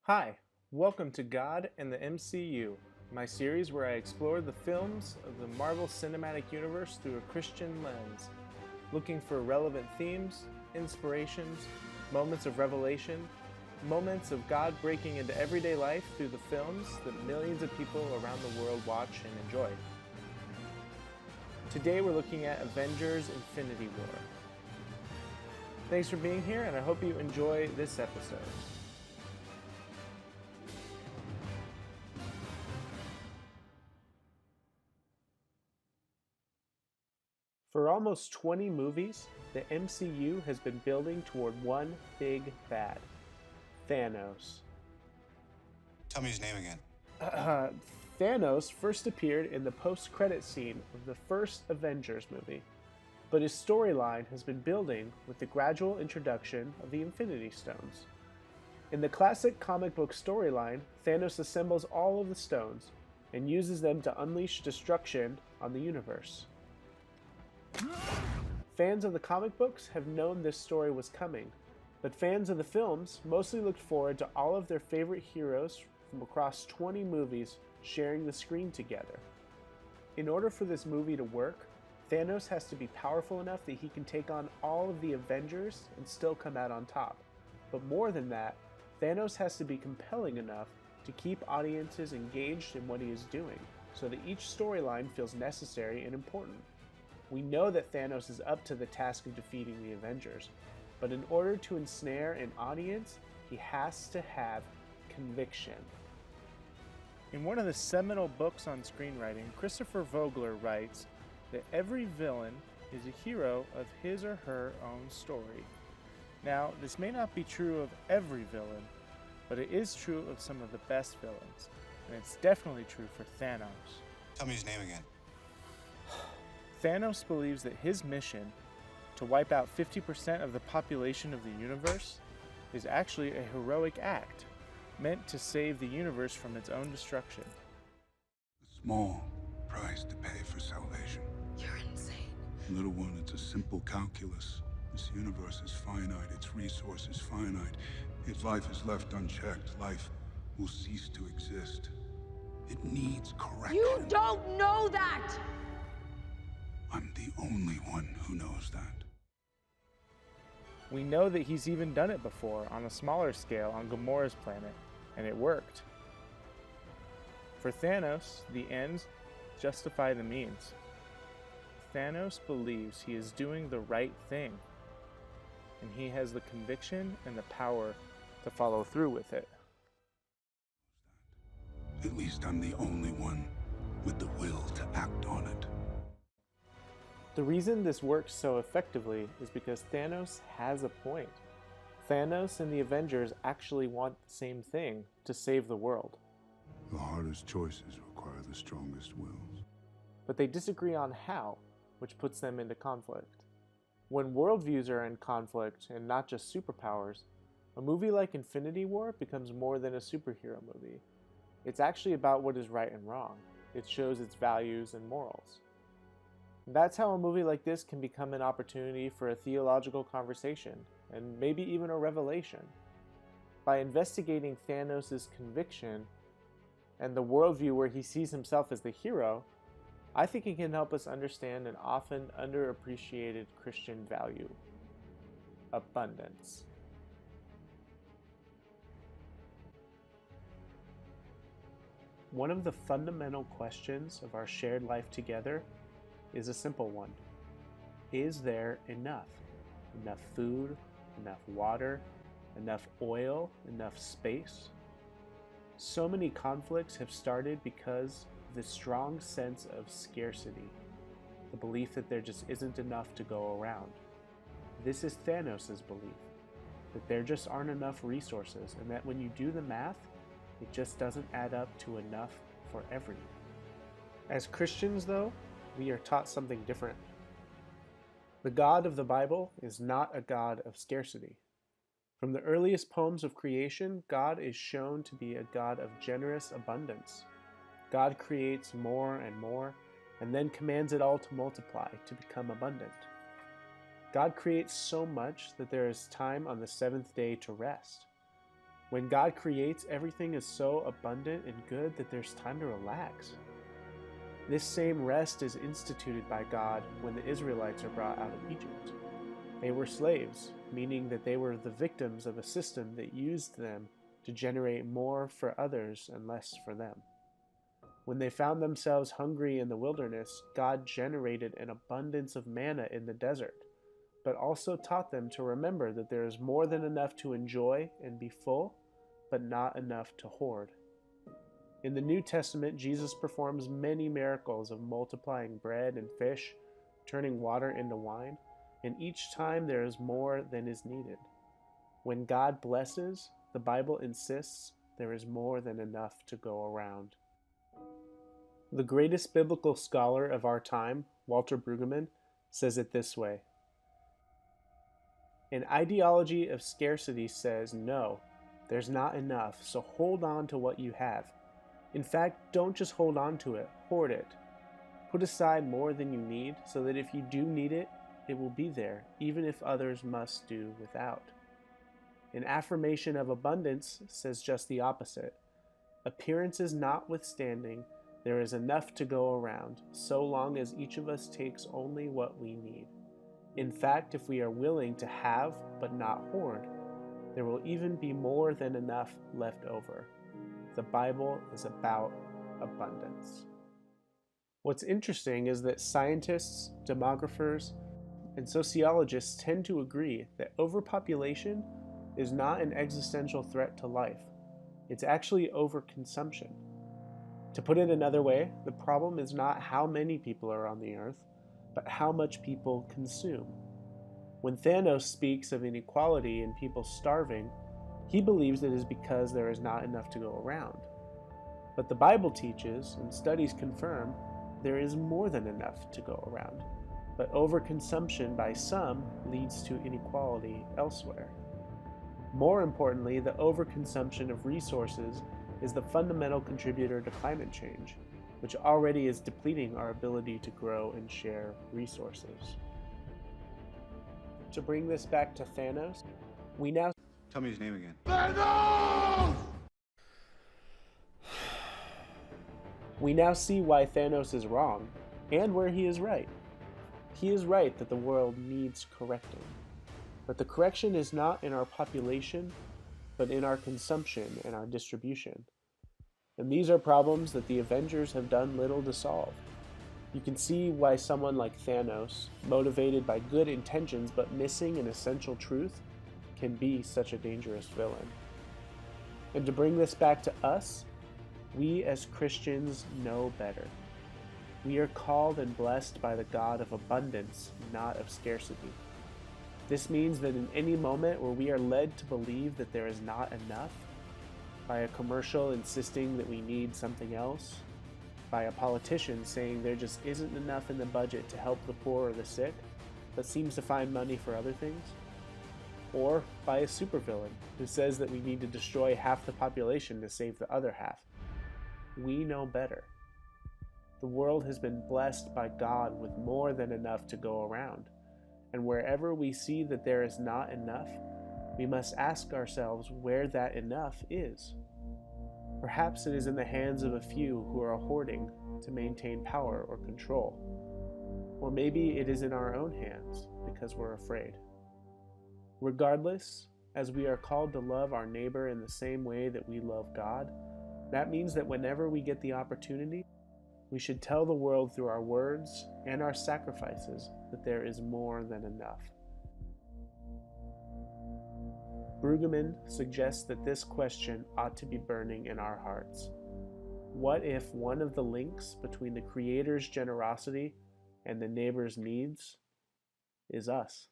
Hi, welcome to God and the MCU, my series where I explore the films of the Marvel Cinematic Universe through a Christian lens, looking for relevant themes, inspirations, moments of revelation, moments of God breaking into everyday life through the films that millions of people around the world watch and enjoy. Today we're looking at Avengers Infinity War. Thanks for being here, and I hope you enjoy this episode. For almost 20 movies, the MCU has been building toward one big bad: Thanos. Tell me his name again. Thanos first appeared in the post-credit scene of the first Avengers movie, but his storyline has been building with the gradual introduction of the Infinity Stones. In the classic comic book storyline, Thanos assembles all of the stones and uses them to unleash destruction on the universe. Fans of the comic books have known this story was coming, but fans of the films mostly looked forward to all of their favorite heroes from across 20 movies sharing the screen together. In order for this movie to work, Thanos has to be powerful enough that he can take on all of the Avengers and still come out on top. But more than that, Thanos has to be compelling enough to keep audiences engaged in what he is doing, so that each storyline feels necessary and important. We know that Thanos is up to the task of defeating the Avengers, but in order to ensnare an audience, he has to have conviction. In one of the seminal books on screenwriting, Christopher Vogler writes that every villain is a hero of his or her own story. Now, this may not be true of every villain, but it is true of some of the best villains, and it's definitely true for Thanos. Tell me his name again. Thanos believes that his mission, to wipe out 50% of the population of the universe, is actually a heroic act, meant to save the universe from its own destruction. A small price to pay for salvation. You're insane. Little one, it's a simple calculus. This universe is finite, its resources finite. If life is left unchecked, life will cease to exist. It needs correction. You don't know that! I'm the only one who knows that. We know that he's even done it before on a smaller scale on Gamora's planet, and it worked. For Thanos, the ends justify the means. Thanos believes he is doing the right thing, and he has the conviction and the power to follow through with it. At least I'm the only one with the will to act on it. The reason this works so effectively is because Thanos has a point. Thanos and the Avengers actually want the same thing: to save the world. The hardest choices require the strongest wills. But they disagree on how, which puts them into conflict. When worldviews are in conflict, and not just superpowers, a movie like Infinity War becomes more than a superhero movie. It's actually about what is right and wrong. It shows its values and morals. That's how a movie like this can become an opportunity for a theological conversation, and maybe even a revelation. By investigating Thanos' conviction and the worldview where he sees himself as the hero, I think it can help us understand an often underappreciated Christian value: abundance. One of the fundamental questions of our shared life together is a simple one. Is there enough? Enough food, enough water, enough oil, enough space? So many conflicts have started because of this strong sense of scarcity, the belief that there just isn't enough to go around. This is Thanos' belief, that there just aren't enough resources, and that when you do the math, it just doesn't add up to enough for everyone. As Christians, though, we are taught something different. The God of the Bible is not a God of scarcity. From the earliest poems of creation, God is shown to be a God of generous abundance. God creates more, and then commands it all to multiply, to become abundant. God creates so much that there is time on the seventh day to rest. When God creates, everything is so abundant and good that there's time to relax. This same rest is instituted by God when the Israelites are brought out of Egypt. They were slaves, meaning that they were the victims of a system that used them to generate more for others and less for them. When they found themselves hungry in the wilderness, God generated an abundance of manna in the desert, but also taught them to remember that there is more than enough to enjoy and be full, but not enough to hoard. In the New Testament, Jesus performs many miracles of multiplying bread and fish, turning water into wine, and each time there is more than is needed. When God blesses, the Bible insists there is more than enough to go around. The greatest biblical scholar of our time, Walter Brueggemann, says it this way: "An ideology of scarcity says, no, there's not enough, so hold on to what you have. In fact, don't just hold on to it, hoard it. Put aside more than you need so that if you do need it, it will be there, even if others must do without." An affirmation of abundance says just the opposite. Appearances notwithstanding, there is enough to go around, so long as each of us takes only what we need. In fact, if we are willing to have but not hoard, there will even be more than enough left over. The Bible is about abundance. What's interesting is that scientists, demographers, and sociologists tend to agree that overpopulation is not an existential threat to life. It's actually overconsumption. To put it another way, the problem is not how many people are on the earth, but how much people consume. When Thanos speaks of inequality and people starving, he believes it is because there is not enough to go around. But the Bible teaches, and studies confirm, there is more than enough to go around. But overconsumption by some leads to inequality elsewhere. More importantly, the overconsumption of resources is the fundamental contributor to climate change, which already is depleting our ability to grow and share resources. To bring this back to Thanos, we now Tell me his name again. see why Thanos is wrong, and where he is right. He is right that the world needs correcting. But the correction is not in our population, but in our consumption and our distribution. And these are problems that the Avengers have done little to solve. You can see why someone like Thanos, motivated by good intentions but missing an essential truth, can be such a dangerous villain. And to bring this back to us, we as Christians know better. We are called and blessed by the God of abundance, not of scarcity. This means that in any moment where we are led to believe that there is not enough, by a commercial insisting that we need something else, by a politician saying there just isn't enough in the budget to help the poor or the sick, but seems to find money for other things, or by a supervillain who says that we need to destroy half the population to save the other half. We know better. The world has been blessed by God with more than enough to go around, and wherever we see that there is not enough, we must ask ourselves where that enough is. Perhaps it is in the hands of a few who are hoarding to maintain power or control. Or maybe it is in our own hands because we're afraid. Regardless, as we are called to love our neighbor in the same way that we love God, that means that whenever we get the opportunity, we should tell the world through our words and our sacrifices that there is more than enough. Brueggemann suggests that this question ought to be burning in our hearts. What if one of the links between the Creator's generosity and the neighbor's needs is us?